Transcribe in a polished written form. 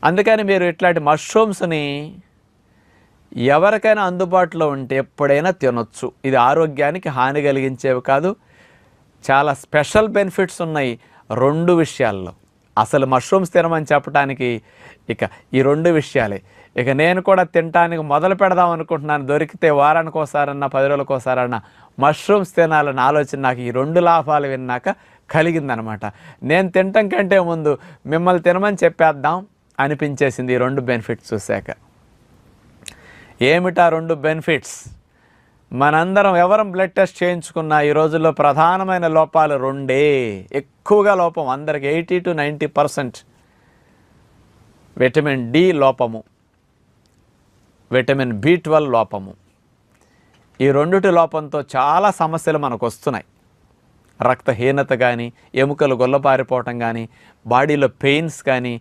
అందుకని మీరు ఇట్లాంటి మష్రూమ్స్ని ఎవరికైనా అందుబాటులో ఉంటే ఎప్పుడైనా తినొచ్చు. ఇది ఆరోగ్యానికి హాని కలిగించేవి కాదు. చాలా స్పెషల్ బెనిఫిట్స్ ఉన్నాయి 2 విషయాల్లో. అసలు మష్రూమ్స్ తినమని చెప్పడానికి ఇక ఈ 2 విషయాలే. ఇక నేను కూడా తినటానికి మొదలు పెడదాం అనుకుంటున్నాను. దొరికితే వారానికి ఒకసారన్నా 10 రోజులకు ఒకసారన్నా మష్రూమ్స్ తినాలని ఆలోచన నాకు ఈ 2 లాభాలు విన్నాక కలిగిందనమాట. నేను తినటం కంటే ముందు మిమ్మల్ని తినమని చెప్పేద్దాం అనిపించేసింది ఈ 2 బెనిఫిట్స్ చూశాక. ఏమిటా 2 బెనిఫిట్స్? మనందరం ఎవరం బ్లడ్ టెస్ట్ చేయించుకున్న ఈ రోజుల్లో ప్రధానమైన లోపాలు 2. ఎక్కువగా లోపం అందరికి 80 to 90% విటమిన్ డి లోపము, విటమిన్ B12 లోపము. ఈ 2 లోపంతో చాలా సమస్యలు మనకు వస్తున్నాయి. రక్తహీనత కానీ, ఎముకలు గొల్లపారిపోవటం కానీ, బాడీలో పెయిన్స్ కానీ,